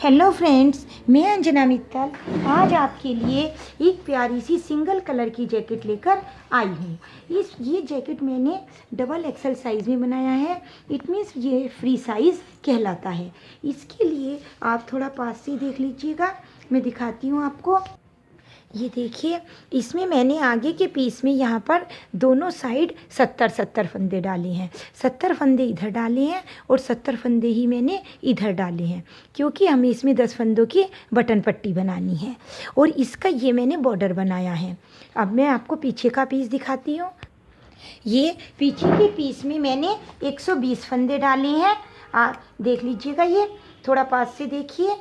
Hello friends, मैं अंजना मित्तल आज आपके लिए एक प्यारी सी सिंगल कलर की जैकेट लेकर आई हूँ। ये जैकेट मैंने डबल एक्सल साइज़ में बनाया है। इट मीन्स ये फ्री साइज़ कहलाता है। इसके लिए आप थोड़ा पास से देख लीजिएगा, मैं दिखाती हूँ आपको। ये देखिए, इसमें मैंने आगे के पीस में यहाँ पर दोनों साइड 70-70 फंदे डाले हैं। 70 फंदे इधर डाले हैं और 70 फंदे ही मैंने इधर डाले हैं, क्योंकि हमें इसमें 10 फंदों की बटन पट्टी बनानी है। और इसका ये मैंने बॉर्डर बनाया है। अब मैं आपको पीछे का पीस दिखाती हूँ। ये पीछे के पीस में मैंने 120 फंदे डाले हैं। आप देख लीजिएगा, ये थोड़ा पास से देखिए।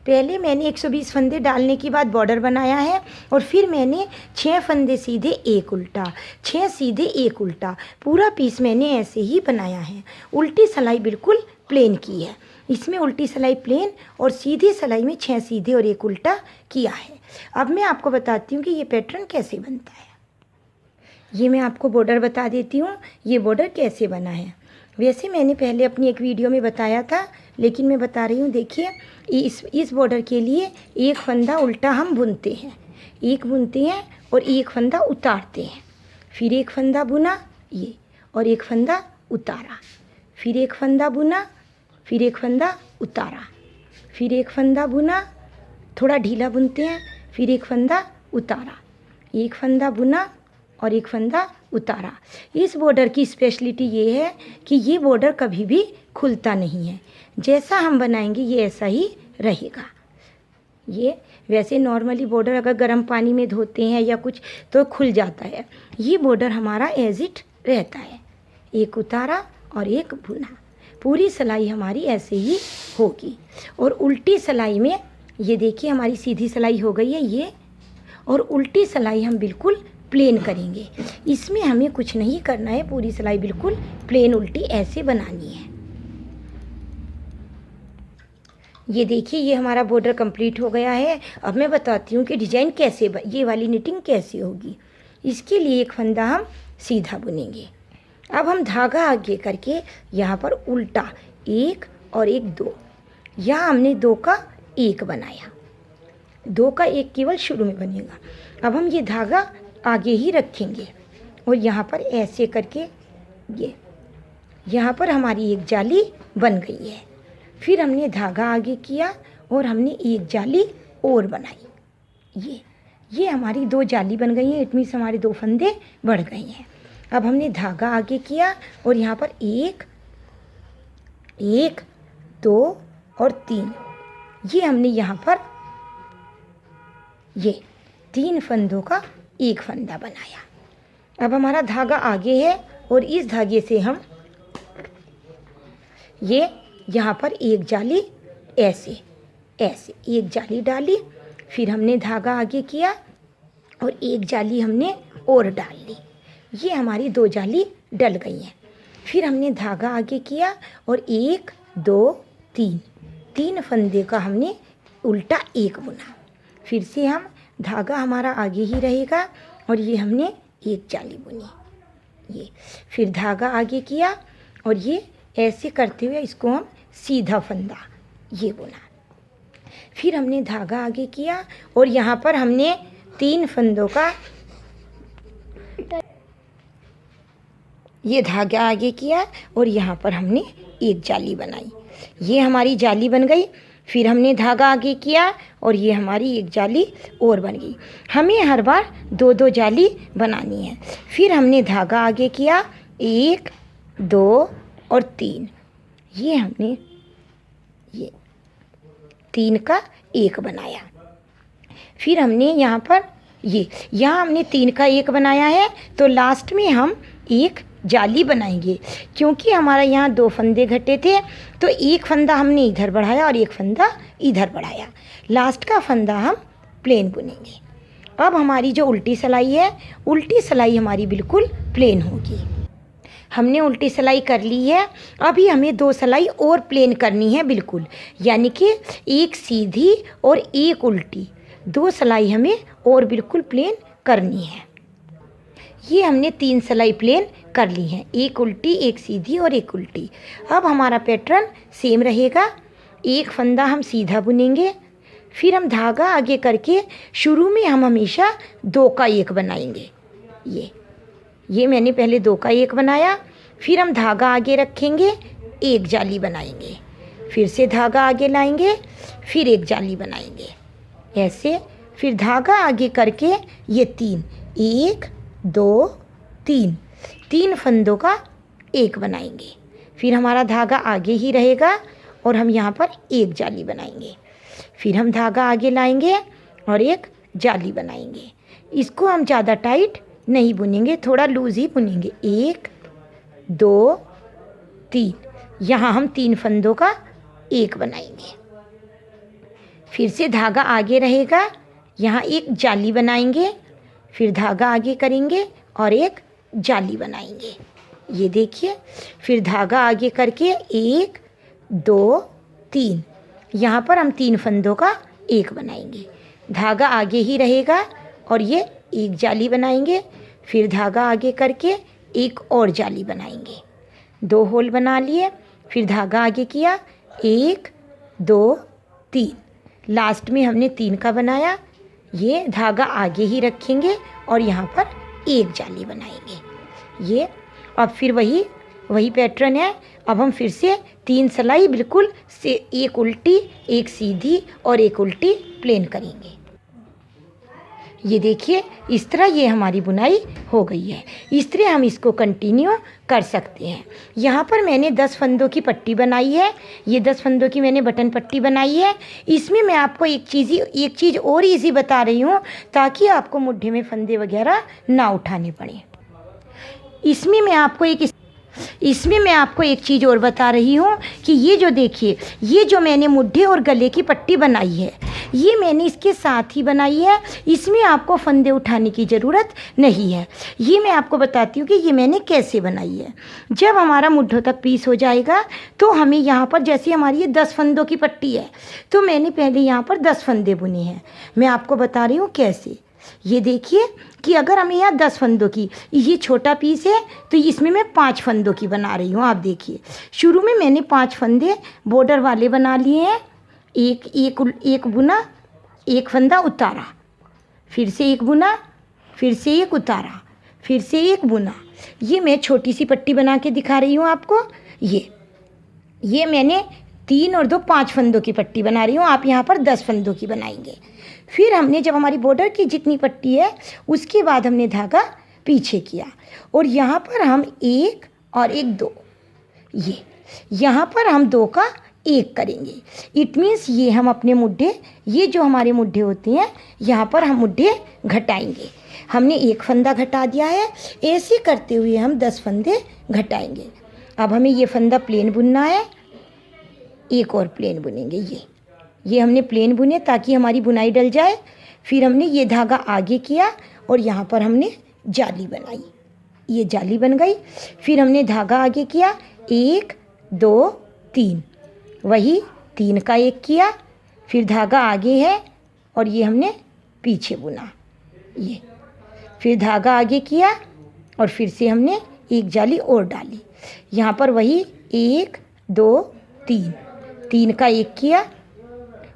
पहले मैंने 120 फंदे डालने के बाद बॉर्डर बनाया है और फिर मैंने 6 फंदे सीधे एक उल्टा, 6 सीधे एक उल्टा, पूरा पीस मैंने ऐसे ही बनाया है। उल्टी सिलाई बिल्कुल प्लेन की है। इसमें उल्टी सिलाई प्लेन और सीधी सिलाई में 6 सीधे और एक उल्टा किया है। अब मैं आपको बताती हूँ कि ये पैटर्न कैसे बनता है। ये मैं आपको बॉर्डर बता देती हूँ, ये बॉर्डर कैसे बना है। वैसे मैंने पहले अपनी एक वीडियो में बताया था, लेकिन मैं बता रही हूँ। देखिए, इस बॉर्डर के लिए एक फंदा उल्टा हम बुनते हैं, एक बुनते हैं और एक फंदा उतारते हैं, फिर एक फंदा बुना ये और एक फंदा उतारा, फिर एक फंदा बुना, फिर एक फंदा उतारा, फिर एक फंदा बुना, थोड़ा ढीला बुनते हैं, फिर एक फंदा उतारा, एक फंदा बुना और एक फंदा उतारा। इस बॉर्डर की स्पेशलिटी ये है कि ये बॉर्डर कभी भी खुलता नहीं है। जैसा हम बनाएंगे ये ऐसा ही रहेगा। ये वैसे नॉर्मली बॉर्डर अगर गर्म पानी में धोते हैं या कुछ तो खुल जाता है। ये बॉर्डर हमारा एज इट रहता है, एक उतारा और एक बुना। पूरी सिलाई हमारी ऐसे ही होगी। और उल्टी सिलाई में ये देखिए, हमारी सीधी सिलाई हो गई है ये, और उल्टी सिलाई हम बिल्कुल प्लेन करेंगे। इसमें हमें कुछ नहीं करना है, पूरी सिलाई बिल्कुल प्लेन उल्टी ऐसे बनानी है। ये देखिए, ये हमारा बॉर्डर कंप्लीट हो गया है। अब मैं बताती हूँ कि डिजाइन कैसे ये वाली निटिंग कैसे होगी। इसके लिए एक फंदा हम सीधा बुनेंगे। अब हम धागा आगे करके यहाँ पर उल्टा एक और एक दो, यहाँ हमने 2 का 1 बनाया, 2 का 1 केवल शुरू में बनेगा। अब हम ये धागा आगे ही रखेंगे और यहाँ पर ऐसे करके ये यहाँ पर हमारी एक जाली बन गई है। फिर हमने धागा आगे किया और हमने एक जाली और बनाई। ये हमारी 2 जाली बन गई हैं। इट मीन्स हमारे 2 फंदे बढ़ गए हैं। अब हमने धागा आगे किया और यहाँ पर 1 2 और 3, ये हमने यहाँ पर ये 3 फंदों का एक फंदा बनाया। अब हमारा धागा आगे है और इस धागे से हम ये यहाँ पर एक जाली ऐसे एक जाली डाली, फिर हमने धागा आगे किया और एक जाली हमने और डाल ली। ये हमारी 2 जाली डल गई हैं। फिर हमने धागा आगे किया और 1 2 3 फंदे का हमने उल्टा 1 बुना। फिर से हम धागा हमारा आगे ही रहेगा और ये हमने एक जाली बुनी। ये फिर धागा आगे किया और ये ऐसे करते हुए इसको हम सीधा फंदा ये बुना। फिर हमने धागा आगे किया और यहाँ पर हमने 3 फंदों का ये धागा आगे किया और यहाँ पर हमने एक जाली बनाई। ये हमारी जाली बन गई। फिर हमने धागा आगे किया और ये हमारी एक जाली और बन गई। हमें हर बार 2 जाली बनानी है। फिर हमने धागा आगे किया 1 2 और 3, ये हमने ये 3 का 1 बनाया। फिर हमने यहाँ पर यहाँ हमने 3 का 1 बनाया है, तो लास्ट में हम एक जाली बनाएंगे। क्योंकि हमारा यहाँ 2 फंदे घटे थे, तो एक फंदा हमने इधर बढ़ाया और एक फंदा इधर बढ़ाया। लास्ट का फंदा हम प्लेन बुनेंगे। अब हमारी जो उल्टी सिलाई है, उल्टी सिलाई हमारी बिल्कुल प्लेन होगी। हमने उल्टी सिलाई कर ली है। अभी हमें 2 सिलाई और प्लेन करनी है बिल्कुल, यानी कि एक सीधी और एक उल्टी, 2 सिलाई हमें और बिल्कुल प्लेन करनी है। ये हमने 3 सिलाई प्लेन कर ली हैं, एक उल्टी, एक सीधी और एक उल्टी। अब हमारा पैटर्न सेम रहेगा। एक फंदा हम सीधा बुनेंगे, फिर हम धागा आगे करके शुरू में हम हमेशा 2 का 1 बनाएंगे। ये मैंने पहले 2 का 1 बनाया, फिर हम धागा आगे रखेंगे, एक जाली बनाएंगे, फिर से धागा आगे लाएंगे, फिर एक जाली बनाएंगे, ऐसे। फिर धागा आगे करके ये 3, 1 2 3, 3 फंदों का 1 बनाएंगे। फिर हमारा धागा आगे ही रहेगा और हम यहाँ पर एक जाली बनाएंगे, फिर हम धागा आगे लाएंगे और एक जाली बनाएंगे। इसको हम ज़्यादा टाइट नहीं बुनेंगे, थोड़ा लूज ही बुनेंगे। 1 2 3, यहाँ हम 3 फंदों का 1 बनाएंगे, फिर से धागा आगे रहेगा, यहाँ एक जाली बनाएंगे, फिर धागा आगे करेंगे और एक जाली बनाएंगे। ये देखिए, फिर धागा आगे करके 1 2 3, यहाँ पर हम 3 फंदों का 1 बनाएंगे, धागा आगे ही रहेगा और ये एक जाली बनाएंगे, फिर धागा आगे करके एक और जाली बनाएंगे, 2 होल बना लिए, फिर धागा आगे किया, 1 2 3, लास्ट में हमने 3 का बनाया, ये धागा आगे ही रखेंगे और यहाँ पर एक जाली बनाएंगे। ये अब फिर वही पैटर्न है। अब हम फिर से 3 सिलाई बिल्कुल से, एक उल्टी, एक सीधी और एक उल्टी प्लेन करेंगे। ये देखिए, इस तरह ये हमारी बुनाई हो गई है। इस तरह हम इसको कंटिन्यू कर सकते हैं। यहाँ पर मैंने 10 फंदों की पट्टी बनाई है, ये 10 फंदों की मैंने बटन पट्टी बनाई है। इसमें मैं आपको एक चीज़ और ईजी बता रही हूँ ताकि आपको मुड्ढे में फंदे वगैरह ना उठाने पड़े। इसमें मैं आपको एक चीज़ और बता रही हूँ कि ये जो देखिए, ये जो मैंने मुड्ढे और गले की पट्टी बनाई है, ये मैंने इसके साथ ही बनाई है, इसमें आपको फंदे उठाने की ज़रूरत नहीं है। ये मैं आपको बताती हूँ कि ये मैंने कैसे बनाई है। जब हमारा मुड्ढों तक पीस हो जाएगा तो हमें यहाँ पर, जैसे हमारी ये 10 फंदों की पट्टी है, तो मैंने पहले यहाँ पर 10 फंदे बुने हैं। मैं आपको बता रही हूँ कैसे। ये देखिए कि अगर हमें यहाँ 10 फंदों की, ये छोटा पीस है तो इसमें मैं 5 फंदों की बना रही हूँ। आप देखिए, शुरू में मैंने 5 फंदे बॉर्डर वाले बना लिए हैं, एक बुना, एक फंदा उतारा, फिर से एक बुना, फिर से एक उतारा, फिर से एक बुना। ये मैं छोटी सी पट्टी बना के दिखा रही हूँ आपको। ये मैंने 3 और 2 5 फंदों की पट्टी बना रही हूँ, आप यहाँ पर 10 फंदों की बनाएंगे। फिर हमने जब हमारी बॉर्डर की जितनी पट्टी है उसके बाद हमने धागा पीछे किया और यहाँ पर हम 1 और 1 2, ये यहाँ पर हम 2 का 1 करेंगे। इट मीन्स ये हम अपने मुड्ढे, ये जो हमारे मुड्ढे होते हैं, यहाँ पर हम मुड्ढे घटाएंगे। हमने 1 फंदा घटा दिया है, ऐसे करते हुए हम 10 फंदे घटाएंगे। अब हमें ये फंदा प्लेन बुनना है, एक और प्लेन बुनेंगे। ये हमने प्लेन बुने ताकि हमारी बुनाई डल जाए। फिर हमने ये धागा आगे किया और यहाँ पर हमने जाली बनाई, ये जाली बन गई। फिर हमने धागा आगे किया, 1 2 3, वही 3 का 1 किया, फिर धागा आगे है और ये हमने पीछे बुना, ये फिर धागा आगे किया और फिर से हमने एक जाली और डाली। यहाँ पर वही 1 2 3, 3 का 1 किया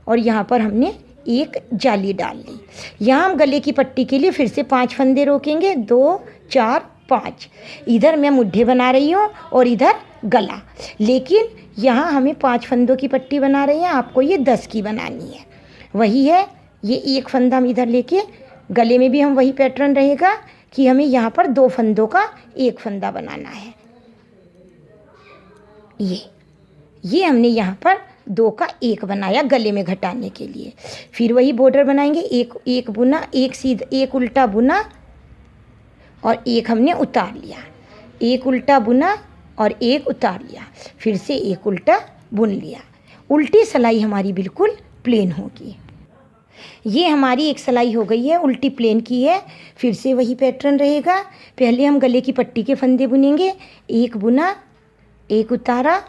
और यहाँ पर हमने एक जाली डाल ली। यहाँ हम गले की पट्टी के लिए फिर से 5 फंदे रोकेंगे, 2 4 5। इधर मैं मुड्ढे बना रही हूँ और इधर गला, लेकिन यहाँ हमें 5 फंदों की पट्टी बना रही है, आपको ये 10 की बनानी है। वही है, ये एक फंदा हम इधर लेके, गले में भी हम वही पैटर्न रहेगा कि हमें यहाँ पर 2 फंदों का 1 फंदा बनाना है। ये हमने यहाँ पर 2 का 1 बनाया गले में घटाने के लिए। फिर वही बॉर्डर बनाएंगे, एक बुना, एक सीधा, एक उल्टा बुना और एक हमने उतार लिया, एक उल्टा बुना और एक उतार लिया, फिर से एक उल्टा बुन लिया। उल्टी सिलाई हमारी बिल्कुल प्लेन होगी। ये हमारी एक सिलाई हो गई है, उल्टी प्लेन की है। फिर से वही पैटर्न रहेगा। पहले हम गले की पट्टी के फंदे बुनेंगे, एक बुना, एक उतारा,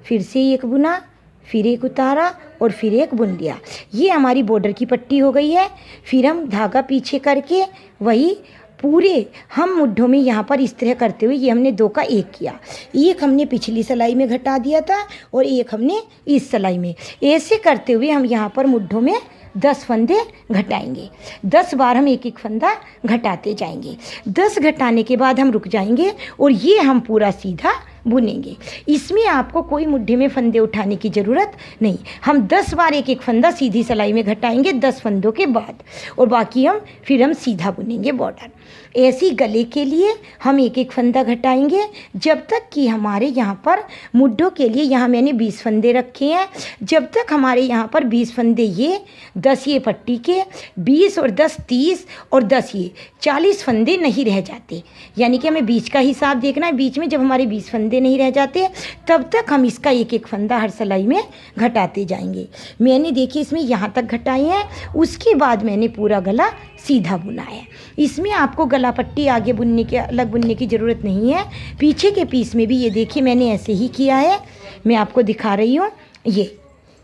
फिर से एक बुना, फिर एक उतारा और फिर एक बुन लिया। ये हमारी बॉर्डर की पट्टी हो गई है। फिर हम धागा पीछे करके वही पूरे हम मुड्ढों में यहाँ पर इस तरह करते हुए ये हमने 2 का 1 किया, एक हमने पिछली सिलाई में घटा दिया था और एक हमने इस सिलाई में। ऐसे करते हुए हम यहाँ पर मुड्ढों में 10 फंदे घटाएंगे। 10 बार हम एक एक फंदा घटाते जाएंगे। 10 घटाने के बाद हम रुक जाएंगे और ये हम पूरा सीधा बुनेंगे। इसमें आपको कोई मुड्ढे में फंदे उठाने की ज़रूरत नहीं। हम 10 बार एक एक फंदा सीधी सिलाई में घटाएंगे 10 फंदों के बाद, और बाकी फिर हम सीधा बुनेंगे बॉर्डर। ऐसी गले के लिए हम एक एक फंदा घटाएंगे जब तक कि हमारे यहाँ पर मुड्ढों के लिए यहाँ मैंने 20 फंदे रखे हैं। जब तक हमारे यहाँ पर 20 फंदे ये 10 ये पट्टी के 20 और 10 30 और 10 ये 40 फंदे नहीं रह जाते, यानी कि हमें बीच का हिसाब देखना है। बीच में जब हमारे 20 फंदे नहीं रह जाते तब तक हम इसका एक एक फंदा हर सिलाई में घटाते जाएंगे। मैंने देखिए इसमें यहाँ तक घटाए हैं, उसके बाद मैंने पूरा गला सीधा बुना है। इसमें आपको गला पट्टी आगे बुनने के अलग बुनने की ज़रूरत नहीं है। पीछे के पीस में भी ये देखिए मैंने ऐसे ही किया है, मैं आपको दिखा रही हूँ। ये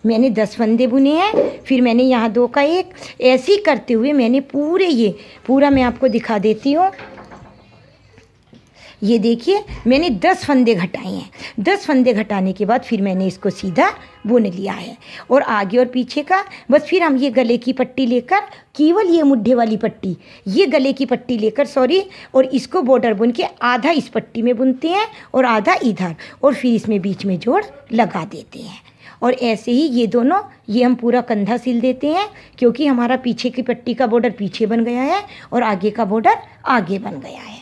मैंने 10 फंदे बुने हैं, फिर मैंने यहाँ 2 का 1, ऐसे ही करते हुए मैंने पूरे ये पूरा मैं आपको दिखा देती हूँ। ये देखिए मैंने 10 फंदे घटाए हैं। 10 फंदे घटाने के बाद फिर मैंने इसको सीधा बुन लिया है, और आगे और पीछे का बस फिर हम ये गले की पट्टी लेकर, केवल ये मुड्ढे वाली पट्टी, ये गले की पट्टी लेकर और इसको बॉर्डर बुन के आधा इस पट्टी में बुनते हैं और आधा इधर, और फिर इसमें बीच में जोड़ लगा देते हैं। और ऐसे ही ये दोनों ये हम पूरा कंधा सिल देते हैं, क्योंकि हमारा पीछे की पट्टी का बॉर्डर पीछे बन गया है और आगे का बॉर्डर आगे बन गया है।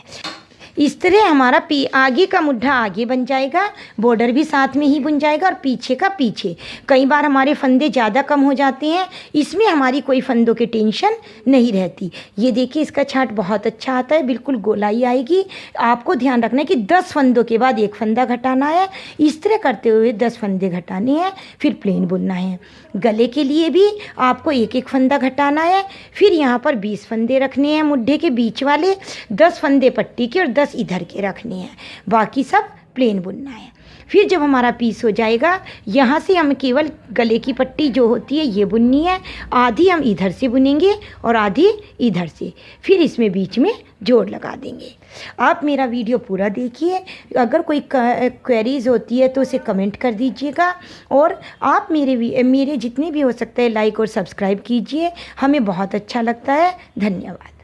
इस तरह हमारा आगे का मुड्ढा आगे बन जाएगा, बॉर्डर भी साथ में ही बुन जाएगा और पीछे का पीछे। कई बार हमारे फंदे ज़्यादा कम हो जाते हैं, इसमें हमारी कोई फंदों की टेंशन नहीं रहती। ये देखिए इसका छाट बहुत अच्छा आता है, बिल्कुल गोलाई आएगी। आपको ध्यान रखना है कि 10 फंदों के बाद एक फंदा घटाना है। इस तरह करते हुए 10 फंदे घटाने हैं, फिर प्लेन बुनना है। गले के लिए भी आपको एक एक फंदा घटाना है, फिर यहाँ पर 20 फंदे रखने हैं मुड्ढे के बीच वाले, 10 फंदे पट्टी के और 10 इधर के रखने हैं, बाकी सब प्लेन बुनना है। फिर जब हमारा पीस हो जाएगा, यहाँ से हम केवल गले की पट्टी जो होती है ये बुननी है, आधी हम इधर से बुनेंगे और आधी इधर से, फिर इसमें बीच में जोड़ लगा देंगे। आप मेरा वीडियो पूरा देखिए, अगर कोई क्वेरीज होती है तो उसे कमेंट कर दीजिएगा, और आप मेरे जितने भी हो सकता है लाइक और सब्सक्राइब कीजिए, हमें बहुत अच्छा लगता है। धन्यवाद।